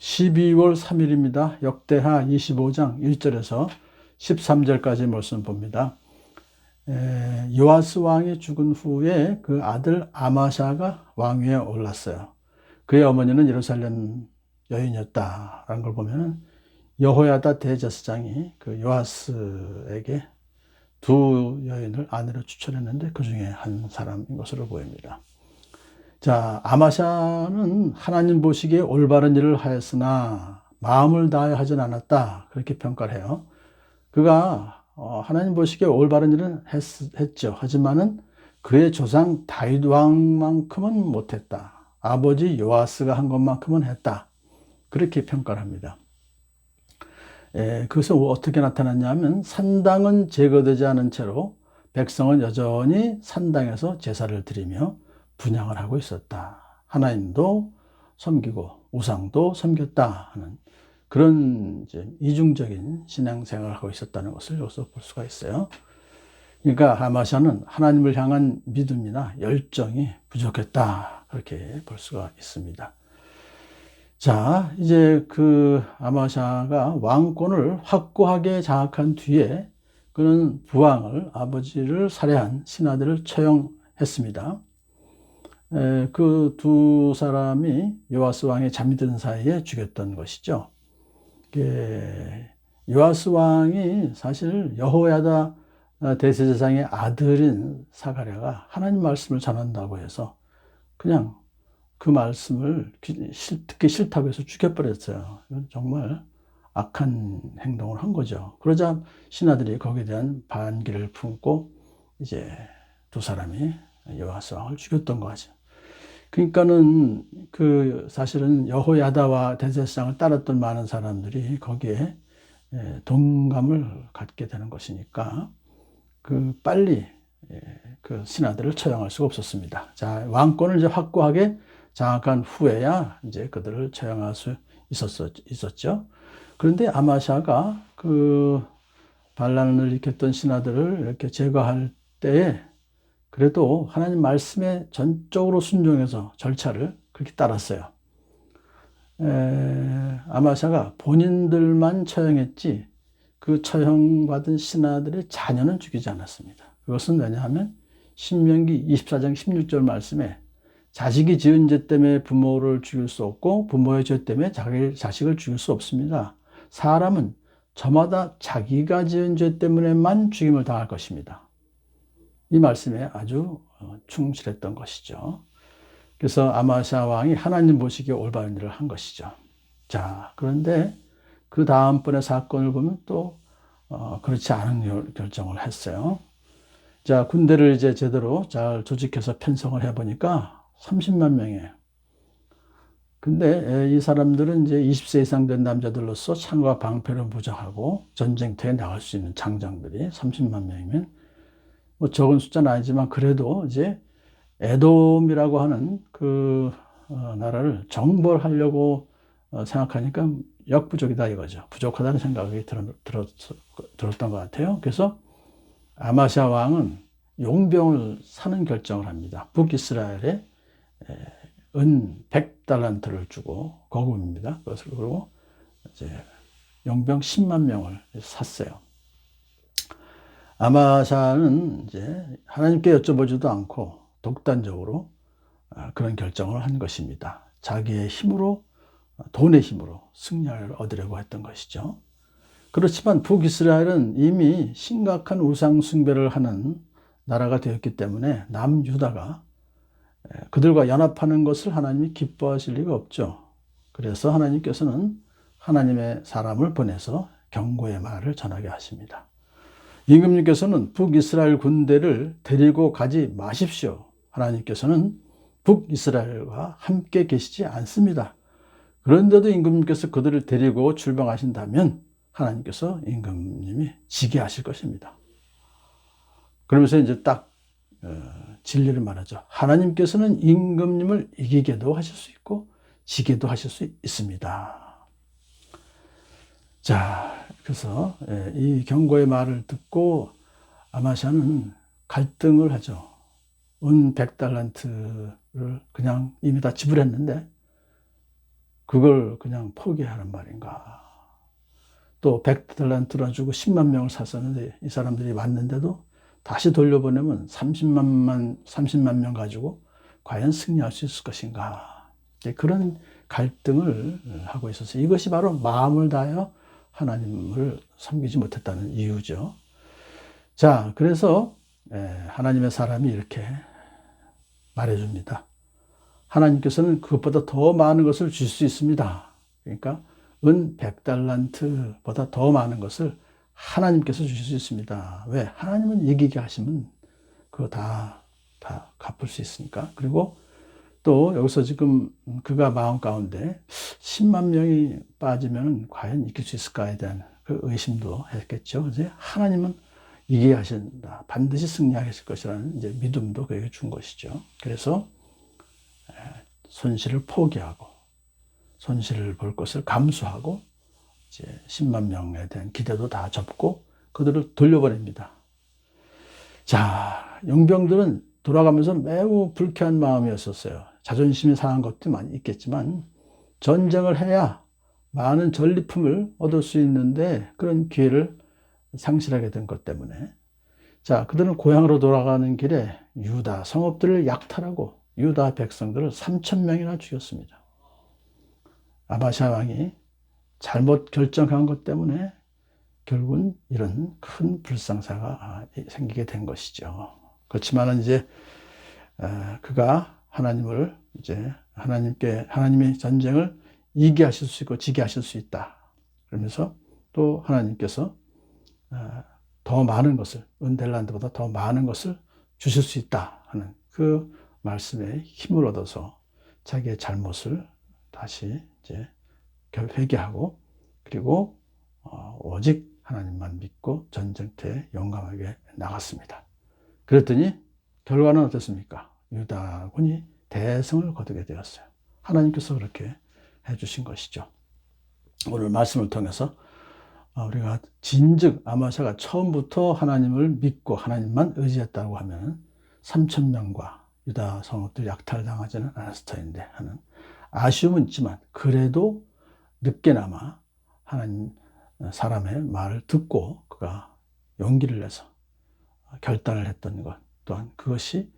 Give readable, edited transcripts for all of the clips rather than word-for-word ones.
12월 3일입니다. 역대하 25장 1절에서 13절까지 말씀 봅니다. 요아스 왕이 죽은 후에 그 아들 아마샤가 왕위에 올랐어요. 그의 어머니는 예루살렘 여인이었다라는 걸 보면 여호야다 대제사장이 그 요아스에게 두 여인을 아내로 추천했는데 그 중에 한 사람인 것으로 보입니다. 자, 아마샤는 하나님 보시기에 올바른 일을 하였으나 마음을 다하여 하진 않았다. 그렇게 평가를 해요. 그가 하나님 보시기에 올바른 일은 했죠. 하지만은 그의 조상 다윗 왕만큼은 못했다. 아버지 요아스가 한 것만큼은 했다. 그렇게 평가를 합니다. 그것은 어떻게 나타났냐면 산당은 제거되지 않은 채로 백성은 여전히 산당에서 제사를 드리며 분향을 하고 있었다. 하나님도 섬기고 우상도 섬겼다 하는 그런 이제 이중적인 신앙생활을 하고 있었다는 것을 여기서 볼 수가 있어요. 그러니까 아마샤는 하나님을 향한 믿음이나 열정이 부족했다. 그렇게 볼 수가 있습니다. 자, 이제 그 아마샤가 왕권을 확고하게 장악한 뒤에 그는 부왕을 아버지를 살해한 신하들을 처형했습니다. 그 두 사람이 요아스 왕의 잠이 든 사이에 죽였던 것이죠. 요아스 왕이 사실 여호야다 대제사장의 아들인 사가랴가 하나님 말씀을 전한다고 해서 그냥 그 말씀을 듣기 싫다고 해서 죽여버렸어요. 이건 정말 악한 행동을 한 거죠. 그러자 신하들이 거기에 대한 반기를 품고 이제 두 사람이 요아스 왕을 죽였던 거죠. 그러니까는 그 사실은 여호야다와 대제사장을 따랐던 많은 사람들이 거기에 동감을 갖게 되는 것이니까 그 빨리 그 신하들을 처형할 수가 없었습니다. 자, 왕권을 이제 확고하게 장악한 후에야 이제 그들을 처형할 수 있었죠. 그런데 아마샤가 그 반란을 일으켰던 신하들을 이렇게 제거할 때에 그래도 하나님 말씀에 전적으로 순종해서 절차를 그렇게 따랐어요. 아마샤가 본인들만 처형했지 그 처형받은 신하들의 자녀는 죽이지 않았습니다. 그것은 왜냐하면 신명기 24장 16절 말씀에 자식이 지은 죄 때문에 부모를 죽일 수 없고 부모의 죄 때문에 자기 자식을 죽일 수 없습니다. 사람은 저마다 자기가 지은 죄 때문에만 죽임을 당할 것입니다. 이 말씀에 아주 충실했던 것이죠. 그래서 아마샤 왕이 하나님 보시기에 올바른 일을 한 것이죠. 자, 그런데 그 다음번의 사건을 보면 또 그렇지 않은 결정을 했어요. 자, 군대를 이제 제대로 잘 조직해서 편성을 해보니까 30만 명이에요. 근데 이 사람들은 이제 20세 이상 된 남자들로서 창과 방패를 무장하고 전쟁터에 나갈 수 있는 장정들이 30만 명이면 뭐 적은 숫자는 아니지만 그래도 이제 에돔이라고 하는 그 나라를 정벌하려고 생각하니까 역부족이다 이거죠. 부족하다는 생각이 들었던 것 같아요. 그래서 아마샤 왕은 용병을 사는 결정을 합니다. 북이스라엘에 은 100달란트를 주고 거금입니다. 그것을 그리고 이제 용병 10만 명을 샀어요. 아마샤는 이제 하나님께 여쭤보지도 않고 독단적으로 그런 결정을 한 것입니다. 자기의 힘으로, 돈의 힘으로 승리를 얻으려고 했던 것이죠. 그렇지만 북이스라엘은 이미 심각한 우상 숭배를 하는 나라가 되었기 때문에 남유다가 그들과 연합하는 것을 하나님이 기뻐하실 리가 없죠. 그래서 하나님께서는 하나님의 사람을 보내서 경고의 말을 전하게 하십니다. 임금님께서는 북이스라엘 군대를 데리고 가지 마십시오. 하나님께서는 북이스라엘과 함께 계시지 않습니다. 그런데도 임금님께서 그들을 데리고 출방하신다면 하나님께서 임금님이 지게 하실 것입니다. 그러면서 이제 딱 진리를 말하죠. 하나님께서는 임금님을 이기게도 하실 수 있고 지게도 하실 수 있습니다. 자, 그래서 이 경고의 말을 듣고 아마샤는 갈등을 하죠. 은 100달란트를 그냥 이미 다 지불했는데 그걸 그냥 포기하는 말인가. 또 100달란트라 주고 10만 명을 샀었는데 이 사람들이 왔는데도 다시 돌려보내면 30만 명 가지고 과연 승리할 수 있을 것인가. 그런 갈등을 하고 있어서 이것이 바로 마음을 다하여 하나님을 섬기지 못했다는 이유죠. 자, 그래서 하나님의 사람이 이렇게 말해줍니다. 하나님께서는 그것보다 더 많은 것을 줄 수 있습니다. 그러니까 은 100달란트보다 더 많은 것을 하나님께서 주실 수 있습니다. 왜? 하나님은 이기게 하시면 그거 다 갚을 수 있으니까. 그리고 또 여기서 지금 그가 마음 가운데 10만 명이 빠지면 과연 이길 수 있을까에 대한 그 의심도 했겠죠. 이제 하나님은 이기게 하신다. 반드시 승리하실 것이라는 이제 믿음도 그에게 준 것이죠. 그래서 손실을 포기하고 손실을 볼 것을 감수하고 이제 10만 명에 대한 기대도 다 접고 그들을 돌려보냅니다. 자, 용병들은 돌아가면서 매우 불쾌한 마음이었었어요. 자존심이 상한 것도 많이 있겠지만 전쟁을 해야 많은 전리품을 얻을 수 있는데 그런 기회를 상실하게 된 것 때문에 자, 그들은 고향으로 돌아가는 길에 유다 성읍들을 약탈하고 유다 백성들을 3,000명이나 죽였습니다. 아마시아 왕이 잘못 결정한 것 때문에 결국은 이런 큰 불상사가 생기게 된 것이죠. 그렇지만 이제 그가 하나님을 이제 하나님이 전쟁을 이기게 하실 수 있고 지게 하실 수 있다. 그러면서 또 하나님께서 더 많은 것을 은델란드보다 더 많은 것을 주실 수 있다 하는 그 말씀에 힘을 얻어서 자기의 잘못을 다시 이제 회개하고 그리고 오직 하나님만 믿고 전쟁터에 용감하게 나갔습니다. 그랬더니 결과는 어떻습니까? 유다군이 대승을 거두게 되었어요. 하나님께서 그렇게 해주신 것이죠. 오늘 말씀을 통해서 우리가 진즉 아마샤가 처음부터 하나님을 믿고 하나님만 의지했다고 하면 3,000명과 유다 성읍들 약탈당하지는 않았을 터인데 하는 아쉬움은 있지만 그래도 늦게나마 하나님 사람의 말을 듣고 그가 용기를 내서 결단을 했던 것 또한 그것이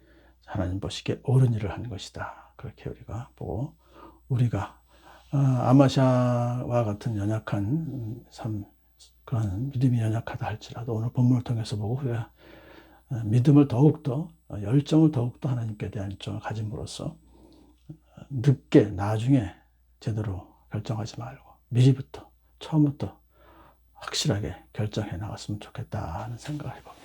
하나님 보시기에 옳은 일을 한 것이다. 그렇게 우리가 보고 우리가 아마샤와 같은 연약한 삶 그런 믿음이 연약하다 할지라도 오늘 본문을 통해서 보고 우리가 믿음을 더욱더 열정을 더욱더 하나님께 대한 열정을 가짐으로써 늦게 나중에 제대로 결정하지 말고 미리부터 처음부터 확실하게 결정해 나갔으면 좋겠다 하는 생각을 해봅니다.